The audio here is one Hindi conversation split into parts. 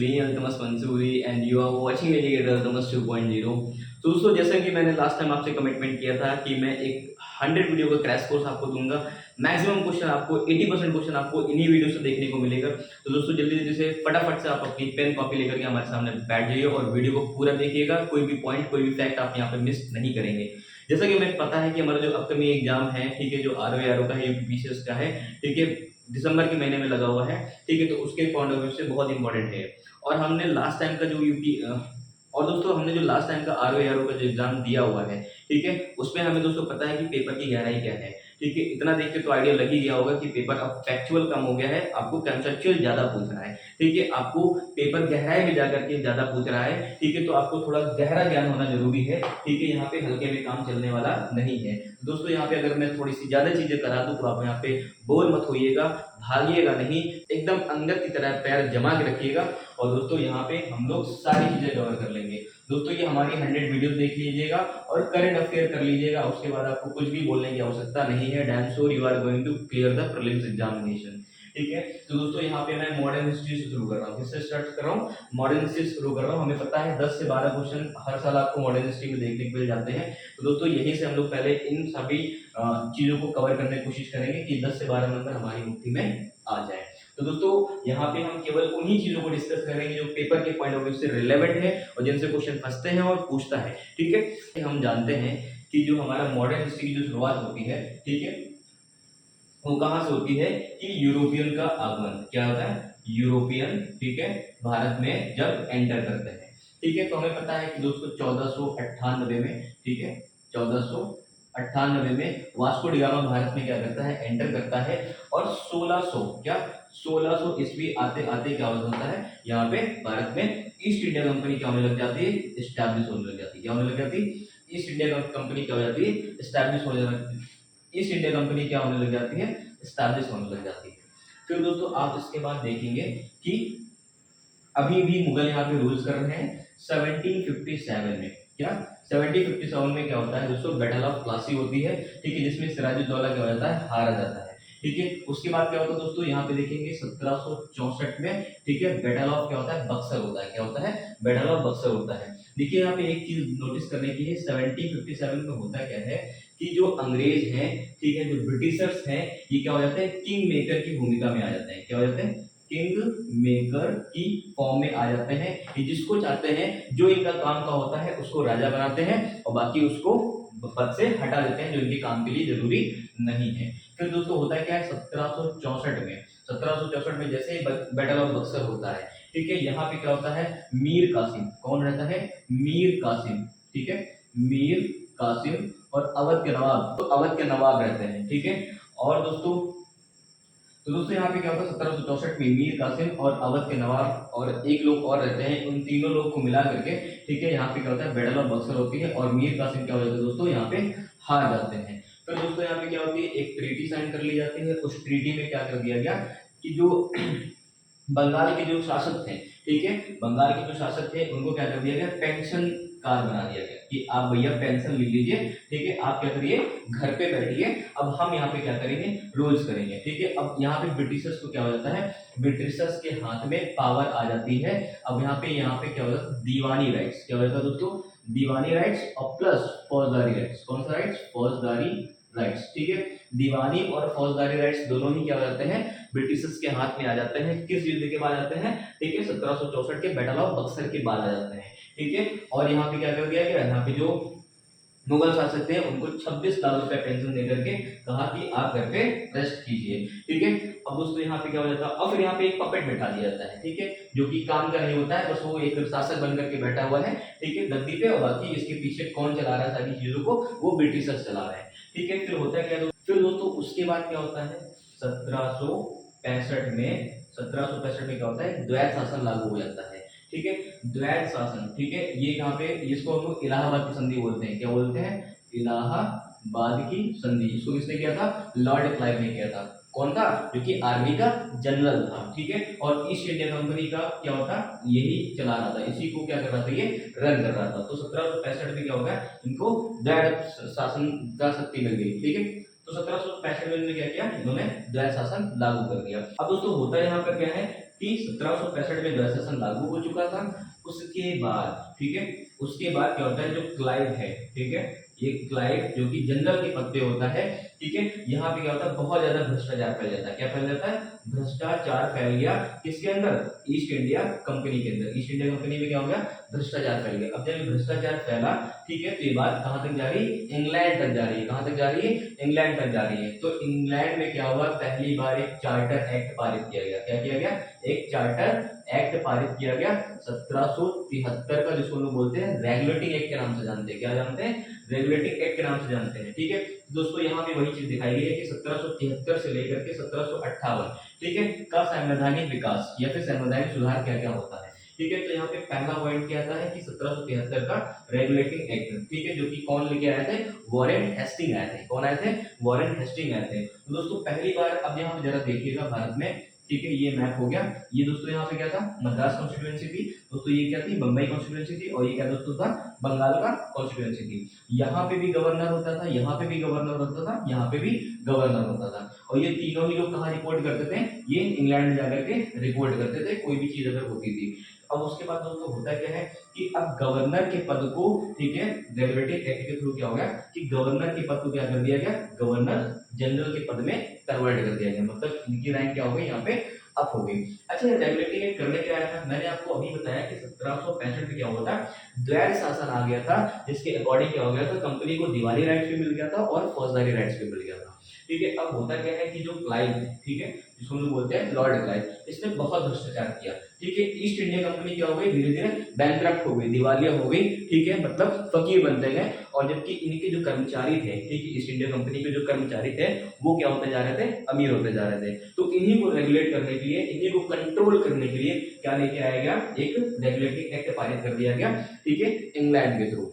me Althamas Mansoori and you are watching Educator Althamas 2.0। तो दोस्तों जैसा कि मैंने लास्ट टाइम आपसे कमिटमेंट किया था कि मैं एक 100 वीडियो का क्रैश कोर्स आपको दूंगा। मैक्सिमम क्वेश्चन आपको 80% क्वेश्चन आपको इन्हीं वीडियो से देखने को मिलेगा। तो दोस्तों जल्दी जल्दी से फटाफट से आप अपनी पेन कॉपी लेकर के हमारे सामने बैठ जाइए और वीडियो को पूरा देखिएगा। कोई भी पॉइंट कोई भी फैक्ट आप यहाँ पे मिस नहीं करेंगे। जैसा कि हमें पता है कि हमारा जो अपकमिंग एग्जाम है, ठीक है, जो आरओ का है, यूपीपीसीएस का है, ठीक है, दिसंबर के महीने में लगा हुआ है, ठीक है, तो उसके पॉइंट ऑफ व्यू से बहुत इंपॉर्टेंट है। और हमने लास्ट टाइम का जो और दोस्तों हमने जो लास्ट टाइम का आरओ का जो एग्जाम दिया हुआ है, ठीक है, उसमें हमें दोस्तों पता है कि पेपर की गहराई क्या है, ठीक है। इतना देख के तो आइडिया लग ही गया होगा कि पेपर अब फैक्चुअल कम हो गया है, आपको कंसेप्चुअल ज्यादा पूछ रहा है, ठीक है, आपको पेपर गहराई में जाकर के ज्यादा पूछ रहा है, ठीक है, तो आपको थोड़ा गहरा ज्ञान होना जरूरी है, ठीक है। यहाँ पे हल्के में काम चलने वाला नहीं है। दोस्तों यहाँ पे अगर मैं थोड़ी सी ज्यादा चीजें करा दूं तो आप यहाँ पे बोर मत होइएगा, भागिएगा नहीं, एकदम अंगद की तरह पैर जमा के रखिएगा। और दोस्तों यहाँ पे हम लोग सारी चीजें कवर कर लेंगे। दोस्तों ये हमारी 100 वीडियोस देख लीजिएगा और करंट अफेयर कर लीजिएगा। उसके बाद आपको कुछ भी बोलने की आवश्यकता नहीं है। Damn sure you are going to clear the prelims examination, ठीक है। तो दोस्तों यहाँ पे मैं मॉडर्न हिस्ट्री से शुरू कर रहा हूँ। किससे स्टार्ट कर रहा हूँ? मॉडर्न हिस्ट्री से शुरू कर रहा हूँ। हमें पता है 10 से 12 क्वेश्चन हर साल आपको मॉडर्न हिस्ट्री में देखने को मिल जाते हैं। तो दोस्तों यहीं से हम लोग पहले इन सभी चीजों को कवर करने की कोशिश करेंगे कि 10 से 12 नंबर हमारी मुट्ठी में आ जाए। तो दोस्तों यहाँ पे हम केवल उन्हीं चीजों को डिस्कस करेंगे जो पेपर के पॉइंट ऑफ व्यू से रिलेवेंट है और जिनसे क्वेश्चन फंसते हैं और पूछता है, ठीक है। हम जानते हैं कि जो हमारा मॉडर्न हिस्ट्री की जो शुरुआत होती है, ठीक है, वो कहाँ से होती है कि यूरोपियन का आगमन क्या होता है, यूरोपियन, ठीक है, भारत में जब एंटर करते हैं, ठीक है। तो हमें पता है कि दोस्तों 1498 में, ठीक है, 1498 में वास्को डी गामा भारत में क्या करता है, एंटर करता है। और 1600 ईस्वी आते आते क्या होता है, यहाँ पे भारत में ईस्ट इंडिया कंपनी क्या होने लग जाती है, एस्टैब्लिश होने लग जाती है। क्या होने लग जाती है? ईस्ट इंडिया कंपनी क्या हो जाती है, एस्टैब्लिश होने लग ईस्ट इंडिया कंपनी क्या होने लग जाती है, एस्टैब्लिश होने लग जाती है। फिर दोस्तों आप इसके बाद देखेंगे कि अभी भी मुगल यहाँ पे रूल्स कर रहे हैं। 1757 में क्या 1757 में क्या होता है दोस्तों, बैटल ऑफ प्लासी होती है, ठीक है, जिसमें सिराजुद्दौला क्या हो जाता है, हारा जाता है, ठीक है। उसके बाद क्या होता है दोस्तों, यहाँ पे देखेंगे 1764 में, ठीक है, बैटल ऑफ क्या होता है, बक्सर होता है। क्या होता है? बैटल ऑफ बक्सर होता है। देखिए यहाँ पे एक चीज नोटिस करने की है, 1757 में होता क्या है कि जो अंग्रेज हैं, ठीक है, जो ब्रिटिशर्स हैं, ये क्या हो जाते हैं, किंग मेकर की भूमिका में आ जाते हैं। क्या हो जाते हैं? किंग मेकर की फॉर्म में आ जाते हैं। ये जिसको चाहते हैं, जो इनका काम का होता है, उसको राजा बनाते हैं और बाकी उसको पद से हटा देते हैं जो इनके काम के लिए जरूरी नहीं है। फिर दोस्तों होता है क्या है, 1764 में जैसे बैटल ऑफ बक्सर होता है, ठीक है, यहाँ पे क्या होता है, मीर कासिम कौन रहता है, मीर कासिम, ठीक है, मीर कासिम और अवध के नवाब, तो अवध के नवाब रहते हैं, ठीक है। और दोस्तों यहाँ पे क्या होता है, 1764 में मीर कासिम और अवध के नवाब और एक लोग और रहते हैं, उन तीनों लोग को मिला करके, ठीक है, यहाँ पे क्या होता है, बैटल ऑफ बक्सर होती है और मीर कासिम क्या हो जाते हैं दोस्तों, यहाँ पे हार जाते हैं। फिर दोस्तों यहाँ पे क्या होती है, एक ट्रीटी साइन कर ली जाती है। उस ट्रीटी में क्या कर दिया गया कि जो बंगाल के जो शासक थे, ठीक है, बंगाल के जो शासक थे उनको क्या कर दिया गया, पेंशन कार्ड बना दिया गया कि आप भैया पेंशन ले लीजिए, ठीक है, आप क्या करिए, घर पे बैठिए, अब हम यहाँ पे क्या करेंगे, रूल्स करेंगे, ठीक है। अब यहाँ पे ब्रिटिशर्स को क्या हो जाता है, ब्रिटिशर्स के हाथ में पावर आ जाती है। अब यहाँ पे क्या हो जाता है, दीवानी राइट्स, क्या हो जाता है दोस्तों, दीवानी राइट्स और प्लस फौजदारी राइट्स। कौन सा राइट्स? फौजदारी राइट्स, ठीक है। दीवानी और फौजदारी राइट्स दोनों ही क्या हो जाते हैं, ब्रिटिशर्स के हाथ में आ जाते हैं। किस युद्ध के बाद आते हैं, ठीक है, 1764 के बैटल ऑफ बक्सर के बाद आ जाते हैं, ठीक है। और यहाँ पे क्या कर दिया गया, यहाँ पे जो मुगल शासक थे उनको 26 लाख रुपए पेंशन देकर के कहा कि आप घर पे रेस्ट कीजिए, ठीक है। अब दोस्तों यहाँ पे क्या हो जाता है, अब फिर यहाँ पे एक पपेट बैठा दिया जाता है, ठीक है, जो कि काम का नहीं होता है, बस वो एक शासक बनकर के बैठा हुआ है, ठीक है, गद्दी पे, और बाकी इसके पीछे कौन चला रहा है सारी चीजों को, वो ब्रिटिशर्स चला रहे हैं, ठीक है। फिर होता है क्या, फिर दोस्तों उसके बाद क्या होता है, 1765 में क्या होता है, द्वैत शासन लागू हो जाता है, ठीक है, द्वैत शासन, ठीक है। ये यहाँ पे इसको हम लोग इलाहाबाद की संधि बोलते हैं। क्या बोलते हैं? इलाहाबाद की संधि। इसको किसने किया था? लॉर्ड क्लाइव ने किया था। कौन था? जो कि आर्मी का जनरल था, ठीक है। और ईस्ट इंडिया कंपनी का क्या होता, यही चला रहा था, इसी को क्या कर रहा था, ये रन कर रहा था। तो 1765 में क्या होगा, इनको द्वैत शासन का शक्ति मिल गई, ठीक है। तो 1765 में इन्होंने क्या किया, इन्होंने द्वैत शासन लागू कर दिया। अब दोस्तों होता यहाँ पर क्या है कि 1765 में जो सेशन लागू हो चुका था। उसके बाद ठीक है, उसके बाद क्या होता है, जो क्लाइव है, ठीक है, ये क्लाइव जो कि जनरल के पद पे होता है, ठीक है, यहाँ पे क्या होता है, बहुत ज्यादा भ्रष्टाचार फैल जाता है। क्या फैल जाता है? भ्रष्टाचार फैल गया। किसके अंदर? ईस्ट इंडिया कंपनी के अंदर। ईस्ट इंडिया कंपनी में क्या हो गया? भ्रष्टाचार फैल गया। अब जब भ्रष्टाचार फैला, ठीक है, तो ये बात कहां तक जा रही है? इंग्लैंड तक जा रही है। कहां तक जा रही है? इंग्लैंड तक जा रही है। तो इंग्लैंड में क्या हुआ? पहली बार एक चार्टर एक्ट पारित किया गया। क्या किया गया? एक चार्टर एक्ट पारित किया गया 1773 का, जिसको हम लोग बोलते हैं रेगुलेटिंग एक्ट के नाम से जानते हैं। क्या जानते हैं? रेगुलेटिंग एक्ट के नाम से जानते हैं। ठीक है दोस्तों, यहाँ पे वही चीज दिखाई गई है कि 1773 से लेकर के 1758, ठीक है, का संवैधानिक विकास या फिर संवैधानिक सुधार क्या क्या होता है। ठीक है, तो यहाँ पे पहला पॉइंट क्या आता है कि 1773 का रेगुलेटिंग एक्ट, ठीक है, जो कि कौन लेके आए थे? वॉरेन हेस्टिंग आए थे। कौन आए थे? वॉरेन हेस्टिंग आए थे। तो दोस्तों पहली बार, अब यहाँ पे जरा देखिएगा भारत में, ठीक है, ये मैप हो गया। ये दोस्तों यहाँ पे क्या था? मद्रास कॉन्स्टिट्यूएंसी थी दोस्तों। ये क्या थी? बम्बई कॉन्स्टिट्यूएंसी थी। और ये क्या दोस्तों था? बंगाल का कॉन्स्टिट्यूएंसी थी। यहाँ पे भी गवर्नर होता था, यहाँ पे भी गवर्नर होता था, यहाँ पे भी गवर्नर होता था। और ये तीनों ही लोग कहाँ रिपोर्ट करते थे? ये इंग्लैंड में जाकर के रिपोर्ट करते थे, कोई भी चीज अगर होती थी। अब उसके बाद दोस्तों होता क्या है कि अब गवर्नर के पद को, ठीक है, रेगुलेटिंग एक्ट के थ्रू क्या हो गया कि गवर्नर के पद को क्या कर दिया गया? गवर्नर जनरल के पद में कन्वर्ट कर दिया गया। मतलब इनकी रैंक क्या हो गई? यहाँ पे अप हो गई। अच्छा, रेगुलेटिंग एक्ट करने क्या आया था? मैंने आपको अभी बताया कि 1765 में क्या हुआ था? द्वैध शासन आ गया था, जिसके अकॉर्डिंग क्या हो गया था? कंपनी को दिवाली राइट्स भी मिल गया था और फौजदारी राइट्स भी मिल गया था। ठीक है, अब होता क्या है कि जो क्लाइव, ठीक है, जिसको हम लोग बोलते हैं लॉर्ड क्लाइव, इसने बहुत भ्रष्टाचार किया। ठीक है, ईस्ट इंडिया कंपनी क्या हो गई? धीरे धीरे बैंकक्रप्ट हो गई, दिवालिया हो गई। ठीक है, मतलब फकीर बनते गए। और जबकि इनके जो कर्मचारी थे, ठीक है, ईस्ट इंडिया कंपनी के जो कर्मचारी थे, वो क्या होते जा रहे थे? अमीर होते जा रहे थे। तो इन्हीं को रेगुलेट करने के लिए, इन्हीं को कंट्रोल करने के लिए क्या लेके आया गया? एक रेगुलेटिंग एक्ट पारित कर दिया गया, ठीक है, इंग्लैंड के थ्रू।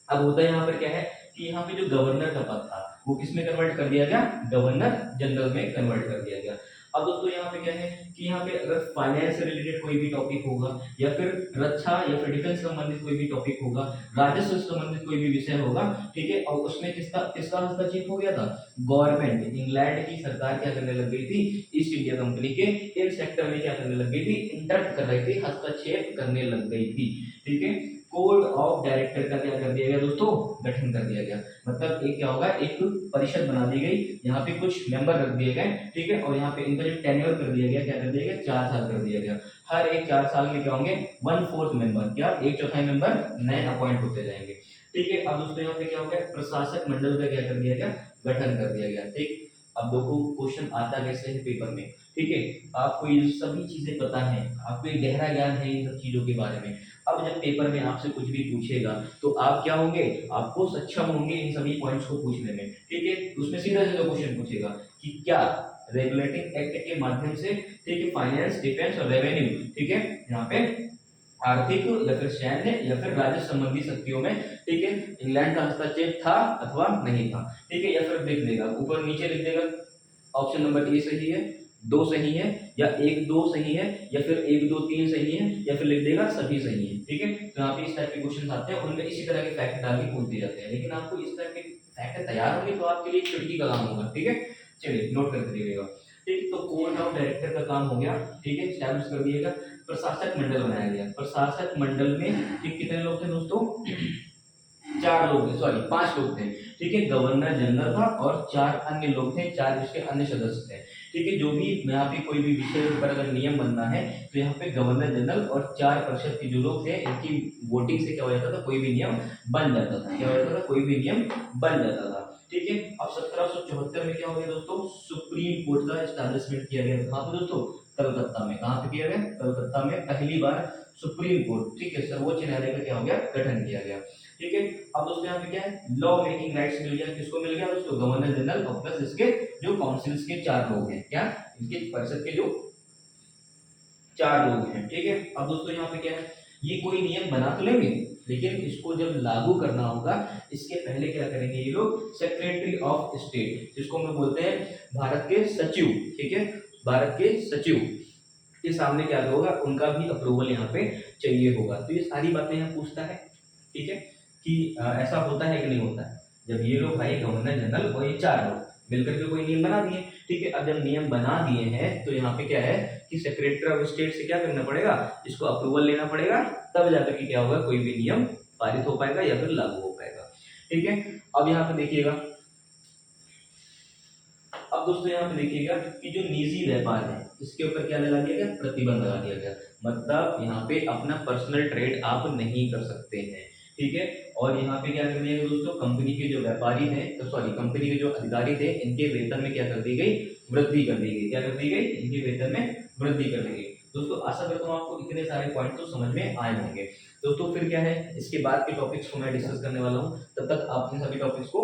अब होता है यहाँ पर क्या है कि यहाँ पे जो गवर्नर का पद था वो किसमें कन्वर्ट कर दिया गया? गवर्नर जनरल में कन्वर्ट कर दिया गया। अब दोस्तों यहाँ पे क्या है कि यहाँ पे अगर फाइनेंस से रिलेटेड कोई भी टॉपिक होगा, या फिर रक्षा या फिर डिफेंस संबंधित कोई भी टॉपिक होगा, राजस्व से संबंधित कोई भी विषय होगा, ठीक है, और उसमें किसका किसका हस्तक्षेप हो गया था? गवर्नमेंट, इंग्लैंड की सरकार क्या करने लग गई थी? ईस्ट इंडिया कंपनी के इन सेक्टर में क्या करने लग गई थी? इंटरप्ट कर रही थी, हस्तक्षेप करने लग गई थी। ठीक है, कोड ऑफ डायरेक्टर का क्या कर दिया गया दोस्तों? गठन कर दिया गया। मतलब एक क्या होगा? एक परिषद बना दी गई, यहाँ पे कुछ मेंबर रख दिए गए, ठीक है, और यहाँ पे इनका जो टेन्योर कर दिया गया, क्या कर दिया गया? 4 साल कर दिया गया। हर एक 4 साल में क्या होंगे? 1/4 मेंबर, क्या 1/4 मेंबर नए अपॉइंट होते जाएंगे। ठीक है, अब दोस्तों यहाँ पे क्या हो गया? प्रशासक मंडल का क्या कर दिया गया? गठन कर दिया गया। ठीक, अब देखो क्वेश्चन आता कैसे है पेपर में, ठीक है, आपको ये सभी चीजें पता है, आपको एक गहरा ज्ञान है इन सब चीजों के बारे में। अब जब पेपर में आपसे कुछ भी पूछेगा तो आप क्या होंगे? आपको सक्षम होंगे इन सभी पॉइंट्स को पूछने में। ठीक है, उसमें सीधा सीधा क्वेश्चन पूछेगा कि क्या रेगुलेटिंग एक्ट के माध्यम से, ठीक है, फाइनेंस, डिफेंस और रेवेन्यू, ठीक है, यहाँ पे आर्थिक या फिर सैन्य या फिर राजस्व संबंधी शक्तियों में, ठीक है, इंग्लैंड का हस्तक्षेप था अथवा नहीं था। ठीक है, या फिर लिख देगा, ऊपर नीचे लिख देगा, ऑप्शन नंबर ए सही है, 2 सही है, या 1 2 सही है, या फिर 1 2 3 सही है, या फिर लिख देगा सभी सही है। ठीक है, तो यहाँ पे इस टाइप के क्वेश्चन आते हैं, उनमें इसी तरह के फैक्ट डाल के पूछ दिए जाते हैं। लेकिन आपको इस टाइप के फैक्ट तैयार होंगे तो आपके लिए खिड़की का काम होगा। ठीक है, चलिए नोट करके दीजिएगा। ठीक, तो कोड ऑफ डायरेक्टर का काम हो गया, ठीक है, स्टैब्लिश कर दिएगा। प्रशासक मंडल बनाया गया। प्रशासक मंडल में ठीक कितने लोग थे दोस्तों? 4 लोग थे, सॉरी 5 लोग थे। ठीक है, गवर्नर जनरल था और 4 अन्य लोग थे, 4 इसके अन्य सदस्य थे। ठीक है, जो भी यहाँ पे कोई भी विषय पर अगर नियम बनना है तो यहाँ पे गवर्नर जनरल और 4% के जो लोग थे, इनकी वोटिंग से क्या हो जाता था? कोई भी नियम बन जाता था। क्या हो जाता था? कोई भी नियम बन जाता था। ठीक है, अब 1774 में क्या हो गया दोस्तों? सुप्रीम कोर्ट का एस्टैब्लिशमेंट किया गया। कहाँ पे दोस्तों? कलकत्ता में। कहाँ पे किया गया? कलकत्ता में पहली बार सुप्रीम कोर्ट, ठीक है, सर्वोच्च न्यायालय का क्या हो गया? गठन किया गया। ठीक है, अब दोस्तों यहाँ पे क्या है? लॉ मेकिंग राइट्स मिल गया। किसको मिल गया दोस्तों? गवर्नर जनरल और प्लस इसके जो काउंसिल्स के 4 लोग हैं, क्या इनके परिषद के जो 4 लोग हैं। ठीक है, अब दोस्तों यहाँ पे क्या है? ये कोई नियम बना तो लेंगे, लेकिन इसको जब लागू करना होगा इसके पहले क्या करेंगे ये लोग? सेक्रेटरी ऑफ स्टेट, जिसको हम लोग बोलते हैं भारत के सचिव, ठीक है, भारत के सचिव के सामने क्या होगा? उनका भी अप्रूवल यहाँ पे चाहिए होगा। तो ये सारी बातें यहाँ पूछता है, ठीक है, कि ऐसा होता है कि नहीं होता है। जब ये लोग भाई गवर्नर जनरल और ये 4 लोग, मिलकर के कोई नियम बना दिए। ठीक है, अब जब नियम बना दिए हैं तो यहाँ पे क्या है कि सेक्रेटरी ऑफ स्टेट से क्या करना पड़ेगा, इसको अप्रूवल लेना पड़ेगा, तब जाकर के क्या होगा, कोई भी नियम पारित हो पाएगा या फिर लागू हो पाएगा। ठीक है, अब यहाँ पे देखिएगा, अब दोस्तों यहाँ पे देखिएगा कि जो निजी व्यापार है इसके ऊपर क्या लगा दिया गया, प्रतिबंध लगा दिया गया। मतलब यहाँ पे अपना पर्सनल ट्रेड आप नहीं कर सकते हैं। ठीक है, और यहाँ पे क्या कर दिया गया दोस्तों, कंपनी के जो व्यापारी थे, तो सॉरी कंपनी के जो अधिकारी थे, इनके वेतन में क्या कर दी गई, वृद्धि कर दी गई। क्या कर दी गई, इनके वेतन में वृद्धि कर दी गई। दोस्तों आशा करता हूँ आपको इतने सारे पॉइंट तो समझ में आए होंगे। दोस्तों फिर क्या है, इसके बाद के टॉपिक्स को मैं डिस्कस करने वाला हूँ, तब तक आप इन सभी टॉपिक्स को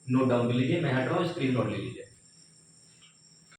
नोट डाउन कर लीजिए, मैं हट रहा हूँ, स्क्रीन शॉट ले लीजिए।